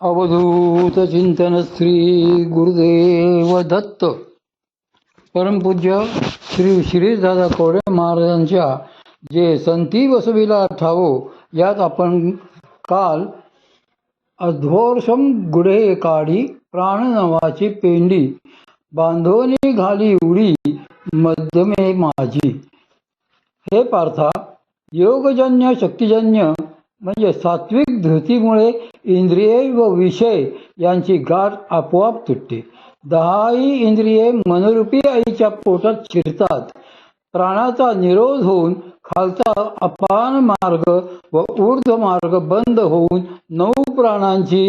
अवधूत चिंतन श्री गुरुदेव दत्त परमपूज्य श्री शिरीषदादा कवडे महाराजांच्या जे संती वसविला ठावो यात आपण काल अध्वर्षम गुढे काढी प्राण नावाची पेंडी बांधोनी घाली उडी मध्यमे माझी. हे पार्था, योगजन्य शक्तिजन्य म्हणजे सात्विक धृतीमुळे इंद्रिये व विषय यांची गाठ आपोआप तुटते. 10 इंद्रिये मनरूपी आईच्या पोटात शिरतात. प्राणाचा निरोध होऊन खालचा अपान मार्ग व ऊर्ध्व मार्ग बंद होऊन 9 प्राणांची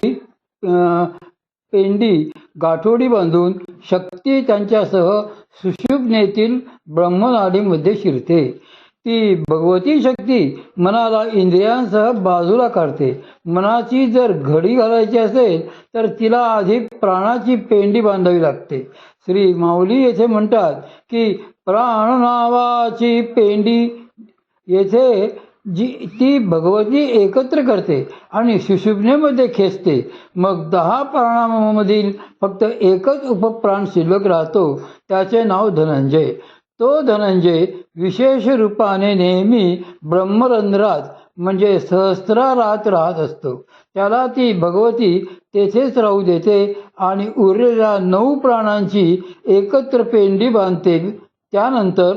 पेंडी गाठोडी बांधून शक्ती त्यांच्यासह सुषुम्नेतील ब्रह्मनाडीमध्ये शिरते. ती भगवती शक्ती मनाला इंद्रियांसह बाजूला काढते. मनाची जर घडी घालायची असेल तर तिला आधी प्राणाची पेंडी बांधावी लागते. श्री माऊली येथे म्हणतात की प्राण नावाची पेंडी येथे ती भगवती एकत्र करते आणि सुषुम्नेमध्ये खेचते. मग 10 प्राणांमधील फक्त एकच उपप्राण शिल्लक राहतो. त्याचे नाव धनंजय. तो धनंजय विशेष रूपाने नेहमी ब्रह्मरंध्रात म्हणजे सहस्रारात राहत असतो. त्याला ती भगवती तेथेच राहू देते आणि उरलेल्या 9 प्राणांची एकत्र पेंडी बांधते. त्यानंतर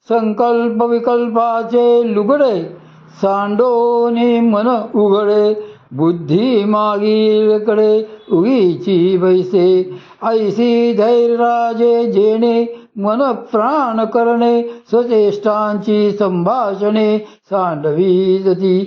संकल्प विकल्पाचे लुगडे सांडोने मन उघडे बुद्धी मागीलकडे उगीची बैसे ऐसी धैर्यराजे जेणे मन प्राण करणे स्वचेष्टांची संभाषणे सांडवी.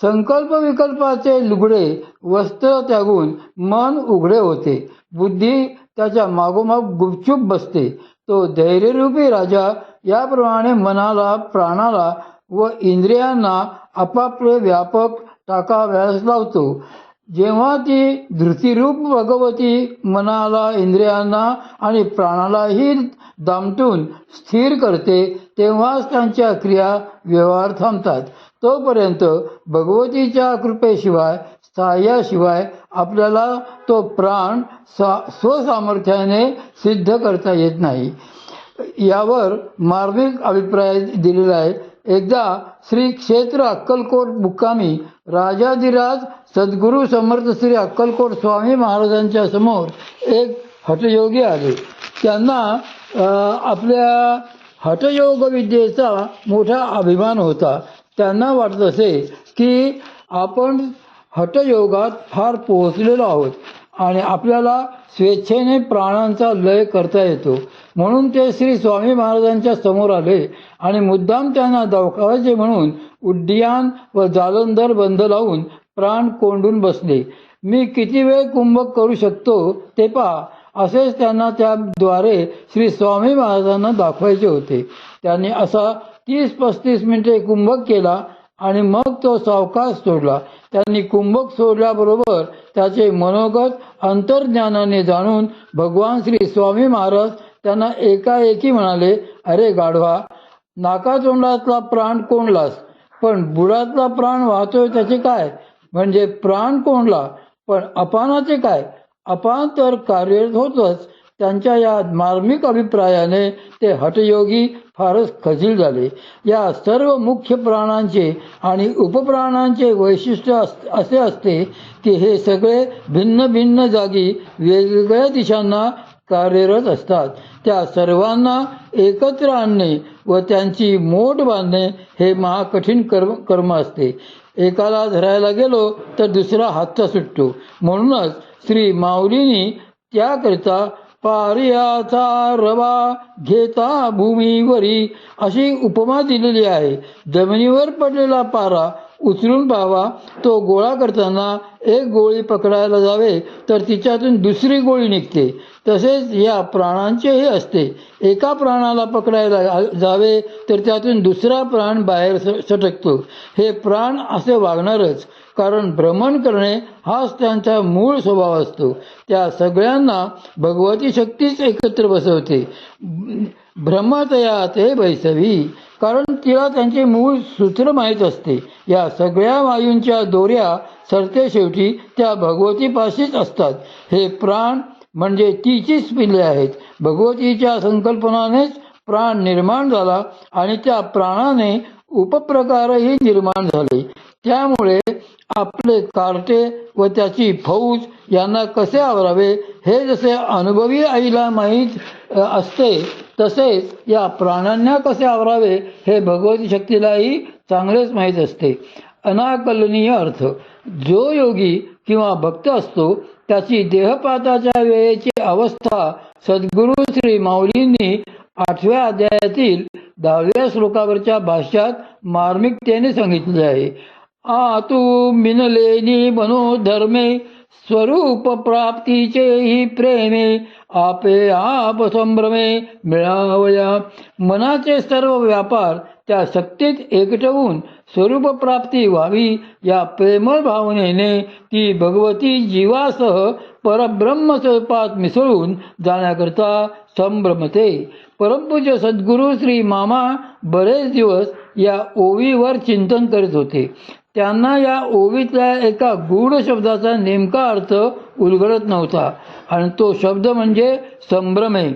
संकल्प विकल्पाचे लुगडे वस्त्र त्यागून मन उघडे होते. बुद्धी त्याच्या मागोमाग गुपचूप बसते. तो धैर्यरूपी राजा याप्रमाणे मनाला प्राणाला व इंद्रियांना आपापले व्यापक टाकाव्यास लावतो. जेव्हा ती धृतीरूप भगवती मनाला इंद्रियांना आणि प्राणालाही दामटून स्थिर करते तेव्हाच त्यांच्या क्रिया व्यवहार थांबतात. तोपर्यंत भगवतीच्या कृपेशिवाय सहाय्याशिवाय आपल्याला तो प्राण स्वसामर्थ्याने सिद्ध करता येत नाही. यावर मार्मिक अभिप्राय दिलेला आहे. एकदा श्री क्षेत्र अक्कलकोट मुक्कामी राजाधिराज सद्गुरू समर्थ श्री अक्कलकोट स्वामी महाराजांच्या समोर एक हठयोगी आले. त्यांना आपल्या हठयोग विद्येचा मोठा अभिमान होता. त्यांना वाटत असे की आपण हठयोगात फार पोहोचलेलो आहोत आणि आपल्याला स्वेच्छेने प्राणांचा लय करता येतो. म्हणून ते श्री स्वामी महाराजांच्या समोर आले आणि मुद्दाम त्यांना दाखवायचे म्हणून उड्डियान व जालंधर बंद लावून प्राण कोंडून बसले. मी किती वेळ कुंभक करू शकतो ते पहा, असेच त्यांना त्याद्वारे श्री स्वामी महाराजांना दाखवायचे होते. त्यांनी असा 30-35 मिनिटे कुंभक केला आणि मग तो सावकाश सोडला. त्यांनी कुंभक सोडल्याबरोबर त्याचे मनोगत अंतर्ज्ञानाने जाणून भगवान श्री स्वामी महाराज त्यांना एकाएकी म्हणाले, अरे गाढवा, नाकातोंडातला प्राण कोंडलास, पण बुडातला प्राण वाहतोय त्याचे काय? म्हणजे प्राण कोंडला, पण अपानाचे काय? अपान तर कार्यरत होतच. त्यांच्या या मार्मिक अभिप्रायाने ते हठयोगी फारच खजील झाले. या सर्व मुख्य प्राणांचे आणि उपप्राणांचे वैशिष्ट्य असे असते की हे सगळे भिन्न भिन्न जागी वेगवेगळ्या दिशांना कार्यरत असतात. त्या सर्वांना एकत्र आणणे व त्यांची मोठ बांधणे हे महाकठीण कर्म असते. एकाला धरायला गेलो तर दुसरा हातचा सुटतो. म्हणूनच श्री माऊलींनी त्याकरिता पारियाचा रवा घेता भूमीवरी अशी उपमा दिलेली आहे. जमिनीवर पडलेला पारा उचलून पाहावा. तो गोळा करताना एक गोळी पकडायला जावे तर तिच्यातून दुसरी गोळी निघते. तसेच या प्राणांचेही असते. एका प्राणाला पकडायला जावे तर त्यातून दुसरा प्राण बाहेर सटकतो. हे प्राण असे वागणारच, कारण भ्रमण करणे हाच त्यांचा मूळ स्वभाव असतो. त्या सगळ्यांना भगवती शक्तीच एकत्र बसवते. भ्रमतया ते बैसवी, कारण तिला त्यांचे मूळ सूत्र माहीत असते. या सगळ्या वायूंच्या दोऱ्या सरते शेवटी त्या भगवतीपाशीच असतात. हे प्राण म्हणजे तिचीच पिल्ले आहेत. भगवतीच्या संकल्पनानेच प्राण निर्माण झाला आणि त्या प्राणाने उपप्रकारही निर्माण झाले. त्यामुळे आपले कार्टे व त्याची फौज यांना कसे आवरावे हे जसे अनुभवी आईला माहीत असते, तसेच या प्राण्यांना कसे आवरावे हे भगवती शक्तीलाही चांगलेच माहीत असते. अनाकलनीय अर्थ. जो योगी किंवा भक्त असतो त्याची देहपाताच्या वेळेची अवस्था सद्गुरू श्री माऊलींनी 8व्या अध्यायातील 10व्या श्लोकावरच्या भाष्यात मार्मिकतेने सांगितले आहे. आतु मिनलेनी मनोधर्मे स्वरूप प्राप्तीचे ही प्रेमे आपे आप संभ्रमे मिळावया. मनाचे सर्व व्यापार त्या शक्तीत एकटवून स्वरूप प्राप्ती व्हावी या प्रेमळ भावनेने ती भगवती जीवासह परब्रह्म स्वरूपात मिसळून जाण्याकरता संभ्रमते. परमपूज्य सद्गुरू श्री मामा बरेच दिवस या ओवीवर चिंतन करीत होते. त्यांना या ओवीतल्या एका गूढ शब्दाचा नेमका अर्थ उलगडत नव्हता आणि तो शब्द म्हणजे संभ्रमे.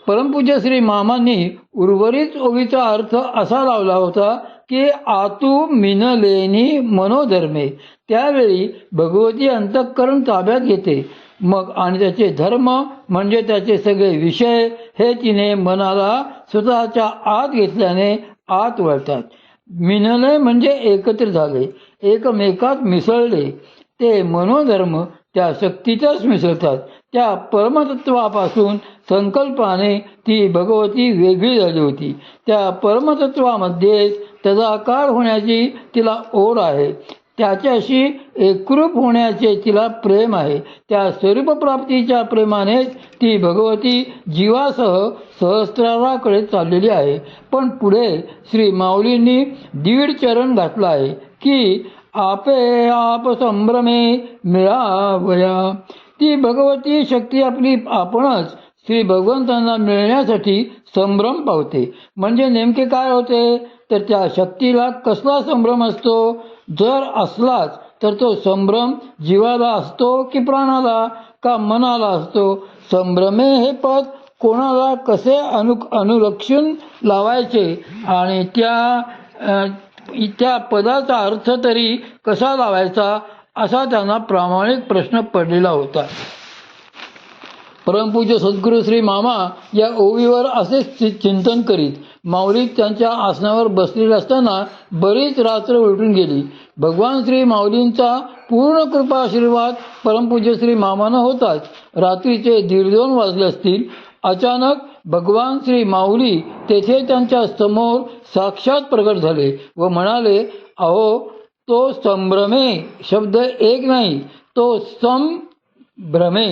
परमपूज्य श्री मामांनी उर्वरित ओवीचा अर्थ असा लावला होता की आतू मिनलेनी मनोधर्मे. त्यावेळी भगवती अंतःकरण ताब्यात घेते मग आणि त्याचे धर्म म्हणजे त्याचे सगळे विषय हे तिने मनाला स्वतःच्या आत घेतल्याने आत वळतात. मिनले म्हणजे एकत्र झाले, एकमेकात मिसळले. ते मनोधर्म त्या शक्तीतच मिसळतात. त्या परमतत्वापासून संकल्पाने ती भगवती वेगळी झाली होती. त्या परमतत्वामध्ये तदाकार होण्याची तिला ओढ आहे. त्याच्याशी एकरूप होण्याचे तिला प्रेम आहे. त्या स्वरूपप्राप्तीच्या प्रेमानेच ती भगवती जीवासह सहस्राराकडे चाललेली आहे. पण पुढे श्री माऊलींनी दीड चरण घातला आहे की आपे आप संभ्रमे मिळावया. ती भगवती शक्ती आपली आपणच श्री भगवंतांना मिळण्यासाठी संभ्रम पावते. म्हणजे नेमके काय होते तर त्या शक्तीला कसला संभ्रम असतो. जर असलाच तर तो संभ्रम जीवाला असतो की प्राणाला का मनाला असतो. संभ्रमे हे पद कोणाला कसे अनुलक्षून लावायचे आणि त्या पदाचा अर्थ तरी कसा लावायचा असा त्यांना प्रामाणिक प्रश्न पडलेला होता. परमपूज्य सद्गुरू श्री मामा या ओवीवर असेच चिंतन करीत माऊली त्यांच्या आसनावर बसलेले असताना बरीच रात्र उलटून गेली. भगवान श्री माऊलींचा पूर्ण कृपा आशीर्वाद परमपूज्य श्री मामानं होताच. रात्रीचे 1:30 वाजले असतील. अचानक भगवान श्री माऊली तेथे त्यांच्या समोर साक्षात प्रकट झाले व म्हणाले, अहो तो संभ्रमे शब्द एक नाही, तो संभ्रमे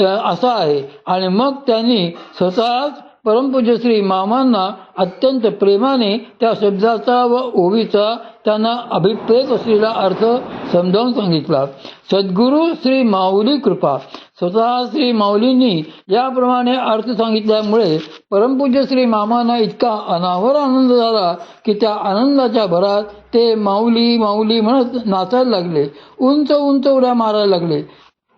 असा आहे. आणि मग त्यांनी स्वतःच परमपूज्य श्री मामांना अत्यंत प्रेमाने त्या शब्दाचा व ओवीचा त्यांना अभिप्रेत असलेला अर्थ समजावून सांगितला. सद्गुरू श्री माऊली कृपा. स्वतः श्री माऊलींनी याप्रमाणे अर्थ सांगितल्यामुळे परमपूज्य श्री मामांना इतका अनावर आनंद झाला की त्या आनंदाच्या भरात ते माऊली माऊली म्हणत नाचायला लागले, उंच उंच उड्या मारायला लागले.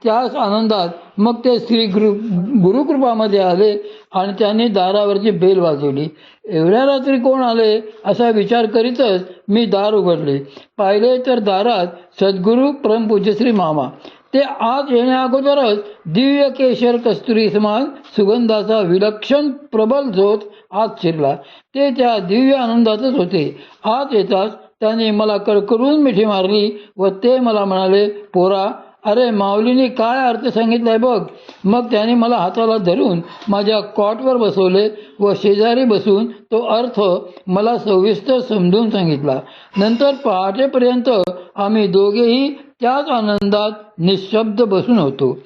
त्याच आनंदात मग ते श्री गुरुकृपामध्ये आले आणि त्यांनी दारावरची बेल वाजवली. एवढ्या रात्री कोण आले असा विचार करीतच मी दार उघडले. पाहिले तर दारात सद्गुरू परमपूज्य श्री मामा. ते आत येण्या अगोदरच दिव्य केशर कस्तुरी समान सुगंधाचा विलक्षण प्रबल झोत आत शिरला. ते त्या दिव्य आनंदातच होते. आत येताच त्यांनी मला कडकडून मिठी मारली व ते मला म्हणाले, पोरा अरे माऊलीने काय अर्थ सांगितलाय बघ. मग त्याने मला हाताला धरून माझ्या कॉटवर बसवले व शेजारी बसून तो अर्थ मला सविस्तर समजून सांगितला. नंतर पहाटेपर्यंत आम्ही दोघेही त्याच आनंदात निशब्द बसून होतो.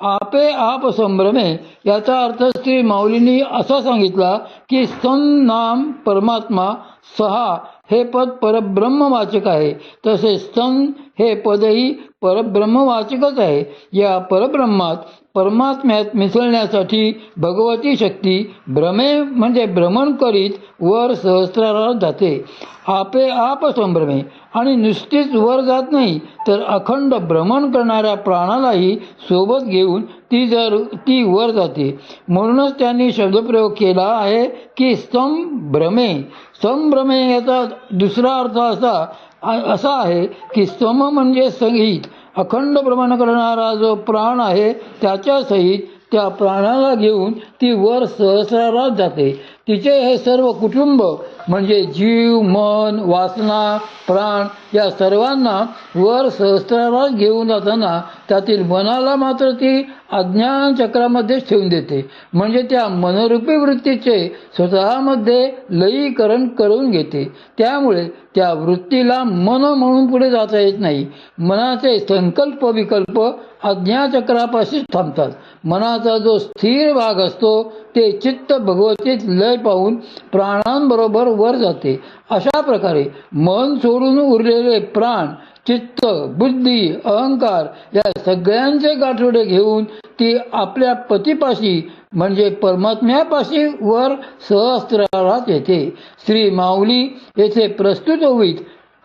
आपे आप संभ्रमे याचा अर्थ श्री माऊलींनी असा सांगितला की सन नाम परमात्मा सहा हे पद परब्रह्मवाचक आहे, तसेच स्तन हे पदही परब्रह्मवाचकच आहे. या परब्रह्मात परमात्म्यात मिसळण्यासाठी भगवती शक्ती भ्रमे म्हणजे भ्रमण करीत वर सहस्रारात जाते. आप संभ्रमे आणि नुसतीच वर जात नाही, तर अखंड भ्रमण करणाऱ्या प्राणालाही सोबत घेऊन ती वर जाते. म्हणूनच त्यांनी शब्दप्रयोग केला आहे की संभ्रमे. संभ्रमे याचा दुसरा अर्थ असा आहे की सम म्हणजे संगीत. अखंड भ्रमण करणारा जो प्राण आहे त्याच्या सहित त्या प्राणाला घेऊन ती वर सहस्रारात जाते. तिचे हे सर्व कुटुंब म्हणजे जीव, मन, वासना, प्राण या सर्वांना वर सहस्रारात घेऊन जाताना त्यातील मनाला मात्र ती अज्ञान चक्रामध्येच ठेवून देते. म्हणजे त्या मनरूपी वृत्तीचे स्वतःमध्ये लयीकरण करून घेते. त्यामुळे त्या वृत्तीला मन म्हणून पुढे जाता येत नाही. मनाचे संकल्प विकल्प अज्ञाचक्रापाशीच थांबतात. मनाचा जो स्थिर भाग असतो ते चित्त भगवतीत लय पाहून प्राणांबरोबर वर जाते. अशा प्रकारे मन सोडून उरलेले प्राण चित्त, बुद्धी, अहंकार या सगळ्यांचे गाठोडे घेऊन ती आपल्या पतीपाशी म्हणजे परमात्म्यापाशी वर सहस्रारात येते. श्री माऊली येथे प्रस्तुत होईत.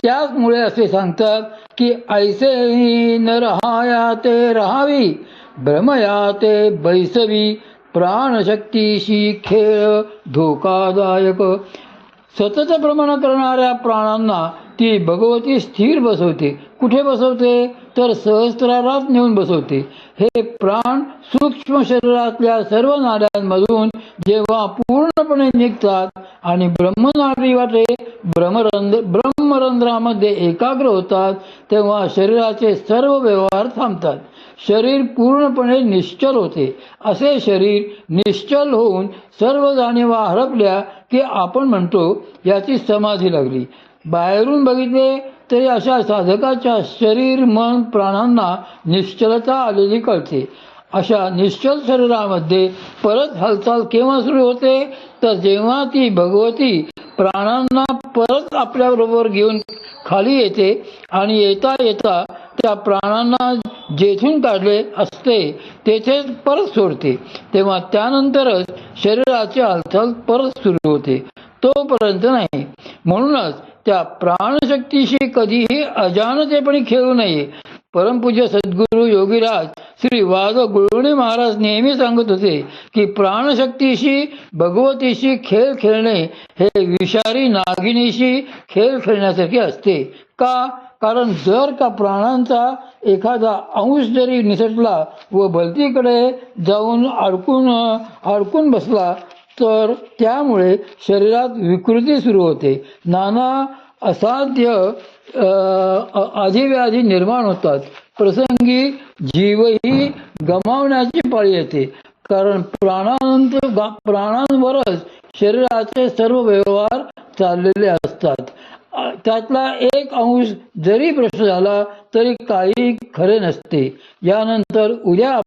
त्याचमुळे असे सांगतात की ऐसे न रहाया ते रहावी, भ्रमया ते बैसवी, प्राणशक्तीशी खेळ धोकादायक. सतत भ्रमण करणाऱ्या प्राणांना ती भगवती स्थिर बसवते. कुठे बसवते? तर सहस्रारात नेऊन बसवते. हे प्राण सूक्ष्म शरीरातल्या सर्व नाड्यांमधून जेव्हा पूर्णपणे निघतात आणि ब्रह्मनाडी वाटे ब्रह्मरंध्रामध्ये एकाग्र होतात, तेव्हा शरीराचे सर्व व्यवहार थांबतात. शरीर पूर्णपणे निश्चल होते. असे शरीर निश्चल होऊन सर्व जाणीवा हरपल्या की आपण म्हणतो याची समाधी लागली. बाहेरून बघितले तरी अशा साधकाच्या शरीर, मन, प्राणांना निश्चलता आलेली कळते. अशा निश्चल शरीरामध्ये परत हालचाल केव्हा सुरू होते? तर जेव्हा ती भगवती प्राणांना परत आपल्याबरोबर घेऊन खाली येते आणि येता येता त्या प्राणांना जेथून काढले असते तेथेच परत सोडते. तेव्हा त्यानंतरच शरीराची हालचाल परत सुरू होते, तोपर्यंत नाही. म्हणूनच त्या प्राणशक्तीशी कधीही अजाणतेपणी खेळू नये. परमपूज्य सद्गुरू योगीराज श्री वाद गुळवणी महाराज नेहमी सांगत होते की प्राणशक्तीशी भगवतीशी खेळ खेळणे हे विषारी नागिनीशी खेळ खेळण्यासारखे असते. का? कारण जर का प्राणांचा एखादा अंश जरी निसटला व भलतीकडे जाऊन अडकून बसला तर त्यामुळे शरीरात विकृती सुरू होते. नाना असाध्य आधिव्याधी निर्माण होतात. प्रसंगी जीवही गमावण्याची पाळी येते. कारण प्राणांवरच शरीराचे सर्व व्यवहार चाललेले असतात. त्यातला एक अंश जरी भ्रष्ट झाला तरी काही खरे नसते. यानंतर उद्या